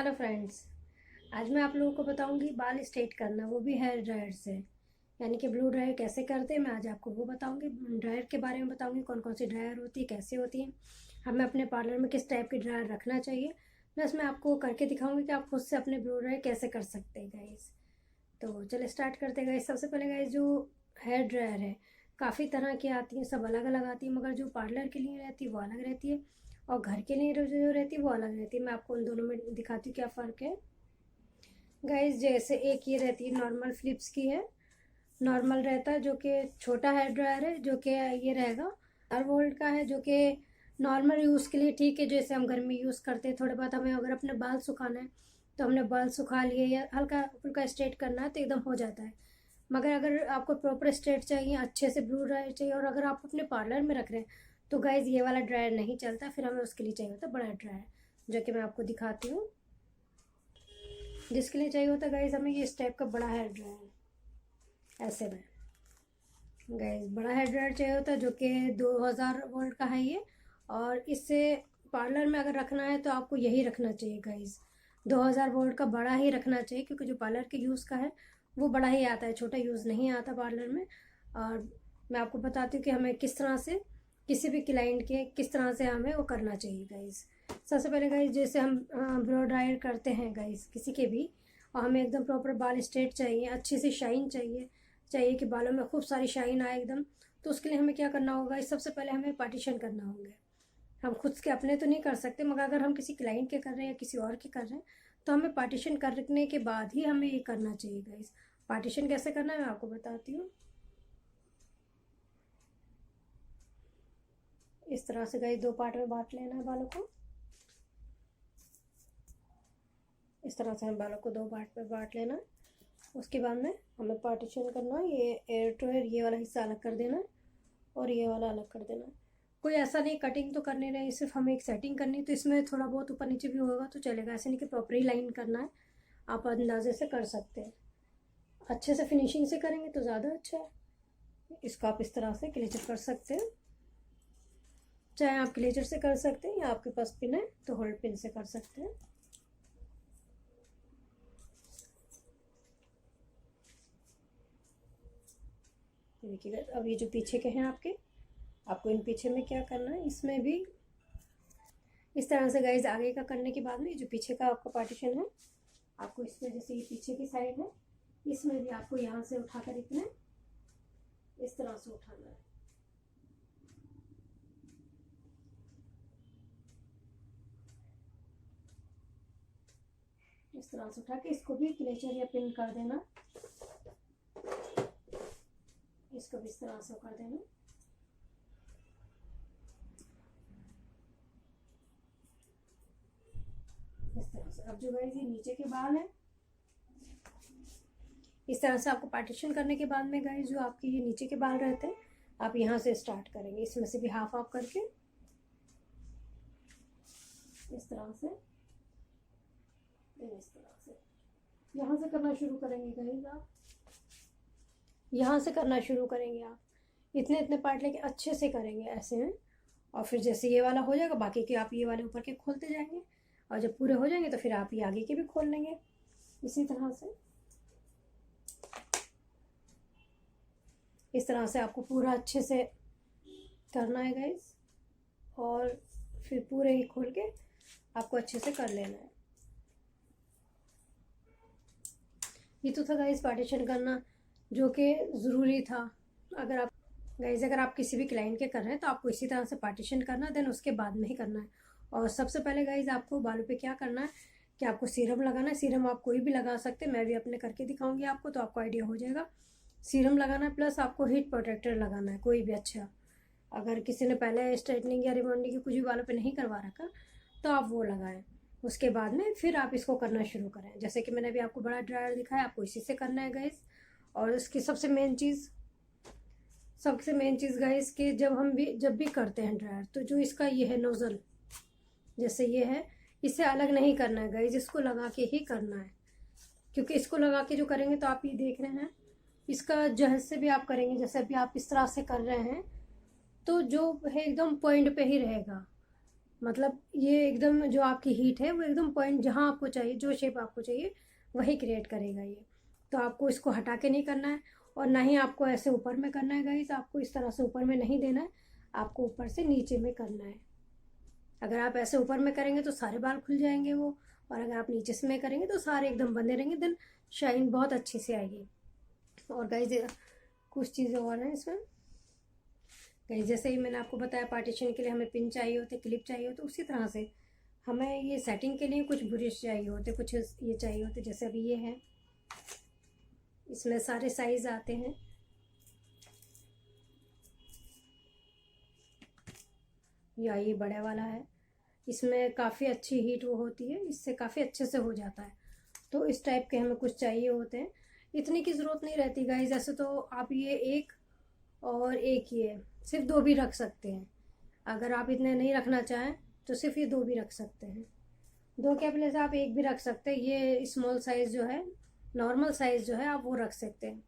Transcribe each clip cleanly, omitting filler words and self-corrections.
Hello friends. आज मैं आप लोगों को बताऊंगी बाल स्ट्रेट करना, वो भी हेयर ड्रायर से। यानी कि ब्लू ड्रायर कैसे करते हैं, मैं आज आपको वो बताऊंगी। ड्रायर के बारे में बताऊंगी, कौन कौन सी ड्रायर होती है, कैसे होती है, हमें अपने पार्लर में किस टाइप की ड्रायर रखना चाहिए। प्लस मैं आपको करके दिखाऊंगी कि आप खुद से अपने ब्लू ड्रायर कैसे कर सकते हैं गाइस। तो चलिए स्टार्ट करते हैं गाइस। सबसे पहले गाइस, जो हेयर ड्रायर है काफ़ी तरह की आती हैं, सब अलग अलग आती है, मगर जो पार्लर के लिए रहती है वो अलग रहती है और घर के लिए जो रहती है वो अलग रहती है। मैं आपको उन दोनों में दिखाती हूँ क्या फ़र्क है गाइस। जैसे एक ये रहती है नॉर्मल फिलिप्स की है, नॉर्मल रहता है जो कि छोटा हेयर ड्रायर है, जो कि ये रहेगा 4 वोल्ट का है, जो कि नॉर्मल यूज़ के लिए ठीक है। जैसे हम घर में यूज़ करते हैं, थोड़े बहुत हमें अगर अपने बाल सुखाना है तो हमने बाल सुखा लिए या हल्का फुल्का स्ट्रेट करना है तो एकदम हो जाता है। मगर अगर आपको प्रॉपर स्ट्रेट चाहिए, अच्छे से ब्लू ड्रायर चाहिए, और अगर आप अपने पार्लर में रख रहे हैं तो गाइज ये वाला ड्रायर नहीं चलता, फिर हमें उसके लिए चाहिए होता है बड़ा ड्रायर, जो कि मैं आपको दिखाती हूँ। जिसके लिए चाहिए होता है गाइज हमें ये इस टाइप का बड़ा हेयर ड्रायर, ऐसे में गाइज बड़ा हेयर ड्रायर चाहिए होता है, जो कि 2000 वोल्ट का है ये। और इससे पार्लर में अगर रखना है तो आपको यही रखना चाहिए गाइज, 2000 वोल्ट का बड़ा ही रखना चाहिए, क्योंकि जो पार्लर के यूज़ का है वो बड़ा ही आता है, छोटा यूज़ नहीं आता पार्लर में। और मैं आपको बताती हूँ कि हमें किस तरह से किसी भी क्लाइंट के किस तरह से हमें वो करना चाहिए गाइज। सबसे पहले गाइज, जैसे हम ब्लो ड्रायर करते हैं गाइज किसी के भी, और हमें एकदम प्रॉपर बाल स्ट्रेट चाहिए, अच्छी सी शाइन चाहिए चाहिए कि बालों में खूब सारी शाइन आए एकदम। तो उसके लिए हमें क्या करना होगा, सबसे पहले हमें पार्टीशन करना होगा। हम खुद के अपने तो नहीं कर सकते, मगर अगर हम किसी क्लाइंट के कर रहे हैं या किसी और के कर रहे हैं तो हमें पार्टीशन करने के बाद ही हमें ये करना चाहिए गाइस। पार्टीशन कैसे करना है मैं आपको बताती हूँ। इस तरह से गाइस 2 पार्ट में बांट लेना है बालों को। इस तरह से हम बालों को 2 पार्ट में बांट लेना है। उसके बाद में हमें पार्टीशन करना है, ये एयर टू एयर ये वाला हिस्सा अलग कर देना है और ये वाला अलग कर देना है। कोई ऐसा नहीं कटिंग तो करनी नहीं, सिर्फ हमें एक सेटिंग करनी, तो इसमें थोड़ा बहुत ऊपर नीचे भी होगा तो चलेगा, ऐसे नहीं कि प्रॉपर ही लाइन करना है। आप अंदाजे से कर सकते हैं, अच्छे से फिनिशिंग से करेंगे तो ज़्यादा अच्छा है। इसको आप इस तरह से क्लेचर कर सकते हैं, चाहे आप क्लेचर से कर सकते हैं या आपके पास पिन है तो होल्ड पिन से कर सकते हैं। देखिएगा, अब ये जो पीछे के हैं आपको इन पीछे में क्या करना है, इसमें भी इस तरह से गाइज आगे का करने के बाद में जो पीछे का आपका पार्टीशन है, आपको इसमें जैसे ये पीछे की साइड है, इसमें भी आपको यहाँ से उठाकर इतने इस तरह से उठाना है। इस तरह से उठा के इसको भी क्लेचर या पिन कर देना, इसको भी इस तरह से कर देना। इस तरह से अब जो गाइस ये नीचे के बाल है, इस तरह से आपको पार्टीशन करने के बाद में गाइस जो आपके ये नीचे के बाल रहते हैं, आप यहाँ से स्टार्ट करेंगे, इसमें से भी हाफ हाफ करके इस तरह से यहाँ से करना शुरू करेंगे गाइस। आप यहाँ से करना शुरू करेंगे, आप इतने इतने पार्ट लेके अच्छे से करेंगे ऐसे में। और फिर जैसे ये वाला हो जाएगा, बाकी के आप ये वाले ऊपर के खोलते जाएंगे, और जब पूरे हो जाएंगे तो फिर आप ये आगे के भी खोल लेंगे इसी तरह से। इस तरह से आपको पूरा अच्छे से करना है गाइस, और फिर पूरे ही खोल के आपको अच्छे से कर लेना है। ये तो था गाइस पार्टीशन करना, जो कि ज़रूरी था। अगर आप किसी भी क्लाइंट के कर रहे हैं तो आपको इसी तरह से पार्टीशन करना, देन उसके बाद में ही करना है। और सबसे पहले गाइज आपको बालों पे क्या करना है कि आपको सीरम लगाना है। सीरम आप कोई भी लगा सकते हैं, मैं भी अपने करके दिखाऊंगी आपको तो आपको आइडिया हो जाएगा। सीरम लगाना है, प्लस आपको हीट प्रोटेक्टर लगाना है कोई भी अच्छा। अगर किसी ने पहले स्ट्रेटनिंग या रिबॉन्डिंग की कुछ भी बालों पे नहीं करवा रखा तो आप वो लगाएं। उसके बाद में फिर आप इसको करना शुरू करें, जैसे कि मैंने अभी आपको बड़ा ड्रायर दिखाया, आपको इसी से करना है गाइज। और इसकी सबसे मेन चीज़ गाइस कि जब भी करते हैं ड्रायर, तो जो इसका ये है नोज़ल, जैसे ये है, इसे अलग नहीं करना है गाइस, इसको लगा के ही करना है। क्योंकि इसको लगा के जो करेंगे तो आप ये देख रहे हैं, इसका जहज से भी आप करेंगे, जैसे अभी आप इस तरह से कर रहे हैं तो जो है एकदम पॉइंट पे ही रहेगा। मतलब ये एकदम जो आपकी हीट है वो एकदम पॉइंट जहाँ आपको चाहिए, जो शेप आपको चाहिए वही क्रिएट करेगा ये। तो आपको इसको हटा के नहीं करना है, और ना ही आपको ऐसे ऊपर में करना है गाइस, आपको इस तरह से ऊपर में नहीं देना है, आपको ऊपर से नीचे में करना है। अगर आप ऐसे ऊपर में करेंगे तो सारे बाल खुल जाएंगे वो, और अगर आप नीचे से में करेंगे तो सारे एकदम बंधे रहेंगे, देन शाइन बहुत अच्छी से आएगी। और गाइस कुछ चीज़ें और हैं इसमें गाइस, जैसे ही मैंने आपको बताया पार्टीशन के लिए हमें पिन चाहिए होते, क्लिप चाहिए होते, उसी तरह से हमें ये सेटिंग के लिए कुछ ब्रश चाहिए होते, कुछ ये चाहिए होते। जैसे अभी ये है, इसमें सारे साइज आते हैं। या ये बड़े वाला है, इसमें काफ़ी अच्छी हीट वो होती है, इससे काफ़ी अच्छे से हो जाता है। तो इस टाइप के हमें कुछ चाहिए होते हैं। इतनी की ज़रूरत नहीं रहती गाइस, ऐसे तो आप ये एक और एक ये सिर्फ 2 भी रख सकते हैं। अगर आप इतने नहीं रखना चाहें तो सिर्फ ये 2 भी रख सकते हैं। 2 के प्लेस आप 1 भी रख सकते हैं। ये स्मॉल साइज़ जो है, नॉर्मल साइज़ जो है, आप वो रख सकते हैं।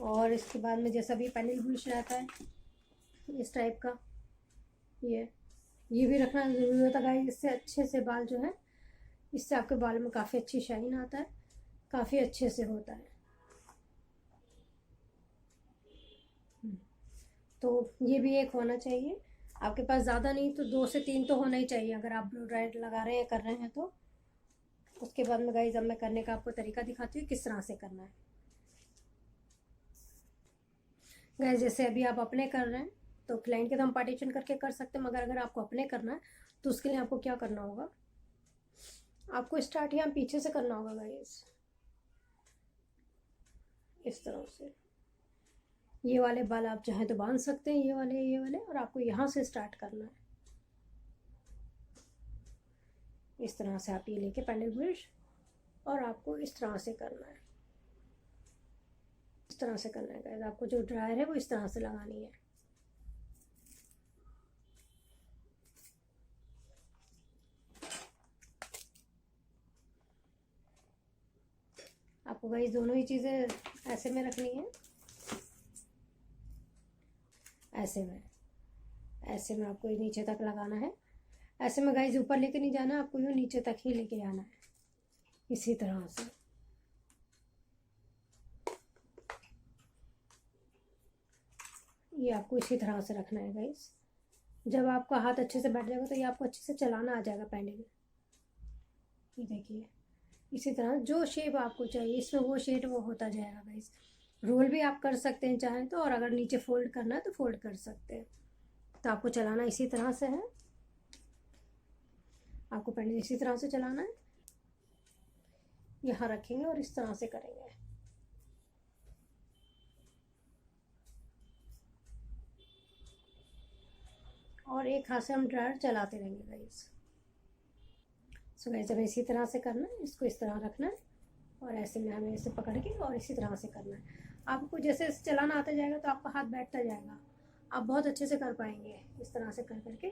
और इसके बाद में जैसा भी पैनल ब्रश रहता है इस टाइप का, ये भी रखना ज़रूरी होता है गाइस। इससे अच्छे से बाल जो है, इससे आपके बाल में काफ़ी अच्छी शाइन आता है, काफ़ी अच्छे से होता है। तो ये भी एक होना चाहिए आपके पास, ज़्यादा नहीं तो 2 से 3 तो होना ही चाहिए अगर आप ब्लो ड्रायर लगा रहे हैं, कर रहे हैं तो। उसके बाद में गाइस अब मैं करने का आपको तरीका दिखाती हूँ किस तरह से करना है। गाइस जैसे अभी आप अपने कर रहे हैं तो क्लाइंट के तो हम पार्टीशन करके कर सकते हैं, मगर अगर आपको अपने करना है तो उसके लिए आपको क्या करना होगा, आपको स्टार्ट यहाँ पीछे से करना होगा गाइस, इस तरह से। ये वाले बाल आप चाहें तो बांध सकते हैं, ये वाले, और आपको यहाँ से स्टार्ट करना है। इस तरह से आप ये लेके पैडल ब्रश, और आपको इस तरह से करना है, इस तरह से करना है गाइस। आपको जो ड्रायर है वो इस तरह से लगानी है। आपको गाइस दोनों ही चीज़ें ऐसे में रखनी है, ऐसे में आपको नीचे तक लगाना है। ऐसे में गाइस ऊपर लेके नहीं जाना, आपको यूँ नीचे तक ही लेके आना है, इसी तरह से। ये आपको इसी तरह से रखना है गाइस। जब आपका हाथ अच्छे से बैठ जाएगा तो ये आपको अच्छे से चलाना आ जाएगा पैडल। ये देखिए, इसी तरह जो शेप आपको चाहिए इसमें वो शेप वो होता जाएगा गाइस। रोल भी आप कर सकते हैं चाहें तो, और अगर नीचे फोल्ड करना है तो फोल्ड कर सकते हैं। तो आपको चलाना इसी तरह से है, आपको पैडल इसी तरह से चलाना है। यहाँ रखेंगे और इस तरह से करेंगे। और एक हाथ से हम ड्रायर चलाते रहेंगे गाइस। सो गाइस हमें इसी तरह से करना है, इसको इस तरह रखना है, और ऐसे में हमें इसे पकड़ के और इसी तरह से करना है। आपको जैसे चलाना आता जाएगा तो आपका हाथ बैठता जाएगा, आप बहुत अच्छे से कर पाएंगे इस तरह से कर करके।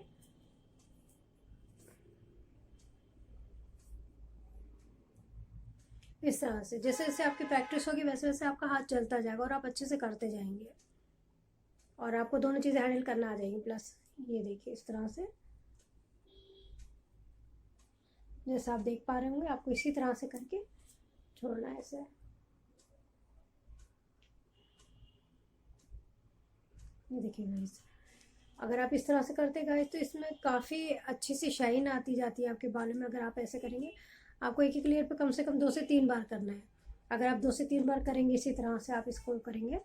इस तरह से जैसे जैसे आपकी प्रैक्टिस होगी वैसे वैसे आपका हाथ चलता जाएगा और आप अच्छे से करते जाएंगे, और आपको दोनों चीज़ें हैंडल करना आ जाएगी। प्लस ये देखिए इस तरह से, जैसा आप देख पा रहे होंगे, आपको इसी तरह से करके छोड़ना है ऐसे। ये देखिए गाइस, अगर आप इस तरह से करते गाइस तो इसमें काफ़ी अच्छी सी शाइन आती जाती है आपके बालों में। अगर आप ऐसे करेंगे, आपको एक एक लेयर पे कम से कम 2 से 3 बार करना है। अगर आप 2 से 3 बार करेंगे इसी तरह से आप इसको करेंगे,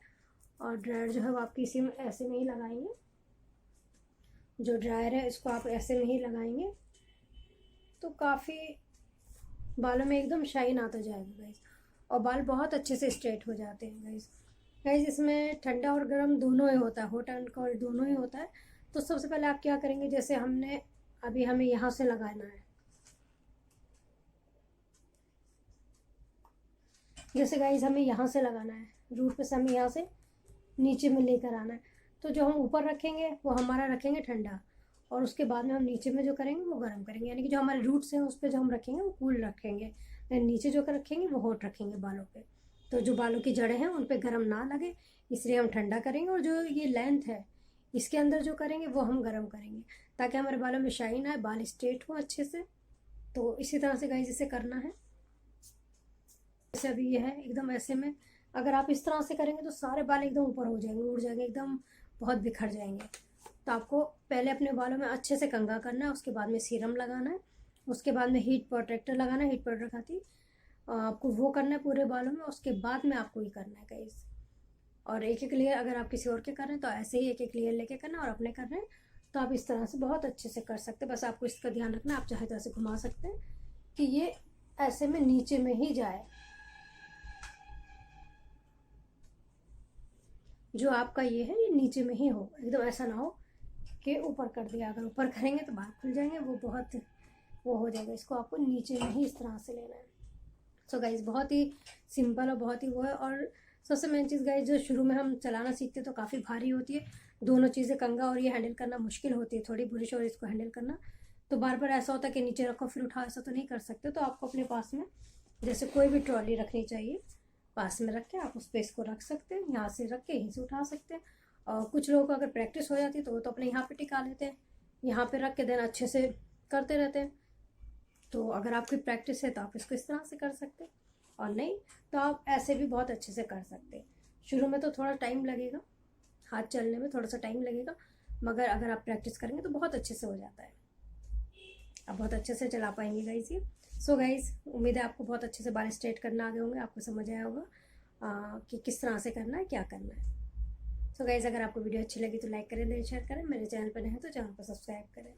और ड्रायर जो है वो आपकी इसी में ऐसे में ही लगाएंगे। जो ड्रायर है इसको आप ऐसे में ही लगाएंगे तो काफ़ी बालों में एकदम शाइन आता जाएगा गाइस, और बाल बहुत अच्छे से स्ट्रेट हो जाते हैं गाइस। गाइस इसमें ठंडा और गर्म दोनों ही होता है, हॉट एंड कोल्ड दोनों ही होता है। तो सबसे पहले आप क्या करेंगे, जैसे हमने अभी हमें यहाँ से लगाना है, जैसे गाइस हमें यहाँ से लगाना है, रूट पे से हमें यहाँ से नीचे में लेकर आना है। तो जो हम ऊपर रखेंगे वो हमारा रखेंगे ठंडा, और उसके बाद में हम नीचे में जो करेंगे वो गर्म करेंगे, यानी कि जो हमारे रूट्स हैं उस पर जो हम रखेंगे वो कूल रखेंगे, नीचे जो कर रखेंगे वो हॉट रखेंगे बालों पे। तो जो बालों की जड़ें हैं उन पर गर्म ना लगे, इसलिए हम ठंडा करेंगे, और जो ये लेंथ है इसके अंदर जो करेंगे वो हम गर्म करेंगे, ताकि हमारे बालों में शाइन आए, बाल स्ट्रेट हो अच्छे से। तो इसी तरह से गाइस इसे करना है। जैसे अभी ये है एकदम ऐसे में, अगर आप इस तरह से करेंगे तो सारे बाल एकदम ऊपर हो जाएंगे, उड़ जाएंगे, एकदम बहुत बिखर जाएंगे। तो आपको पहले अपने बालों में अच्छे से कंघा करना है, उसके बाद में सीरम लगाना है, उसके बाद में हीट प्रोटेक्टर लगाना है, हीट प्रोटेक्टर खाती आपको वो करना है पूरे बालों में। उसके बाद में आपको ये करना है गाइस। और एक एक लेयर अगर आप किसी और के कर रहे हैं तो ऐसे ही एक एक लेयर लेके करना, और अपने कर रहे हैं तो आप इस तरह से बहुत अच्छे से कर सकते हैं। बस आपको इसका ध्यान रखना, आप चाहे तो ऐसे घुमा सकते हैं कि ये ऐसे में नीचे में ही जाए, जो आपका ये है ये नीचे में ही हो, एकदम ऐसा ना हो कि ऊपर कर दिया। अगर ऊपर करेंगे तो बाल खुल जाएंगे, वो बहुत वो हो जाएगा। इसको आपको नीचे में ही इस तरह से लेना है। सो गाइज बहुत ही सिंपल और बहुत ही वो है। और सबसे मेन चीज़ गाइज, जो शुरू में हम चलाना सीखते हैं तो काफ़ी भारी होती है, दोनों चीज़ें कंघा और ये हैंडल करना मुश्किल होती है थोड़ी, ब्रश और इसको हैंडल करना। तो बार बार ऐसा होता है कि नीचे रखो फिर उठाओ, ऐसा तो नहीं कर सकते। तो आपको अपने पास में जैसे कोई भी ट्रॉली रखनी चाहिए, पास में रख के आप उस पर इसको रख सकते हैं, यहाँ से रख के यहीं से उठा सकते हैं। और कुछ लोगों को अगर प्रैक्टिस हो जाती है तो वो तो अपने यहाँ पे टिका लेते हैं, यहाँ पे रख के देन अच्छे से करते रहते हैं। तो अगर आपकी प्रैक्टिस है तो आप इसको इस तरह से कर सकते हैं, और नहीं तो आप ऐसे भी बहुत अच्छे से कर सकते हैं। शुरू में तो थोड़ा टाइम लगेगा, हाथ चलने में थोड़ा सा टाइम लगेगा, मगर अगर आप प्रैक्टिस करेंगे तो बहुत अच्छे से हो जाता है, आप बहुत अच्छे से चला पाएंगे गाइस ये। सो गाइस उम्मीद है आपको बहुत अच्छे से बाल स्ट्रेट करना आ गए होंगे, आपको समझ आया होगा कि किस तरह से करना है, क्या करना है। सो गाइस अगर आपको वीडियो अच्छी लगी तो लाइक करें, दें शेयर करें, मेरे चैनल पर नहीं है तो चैनल को सब्सक्राइब करें।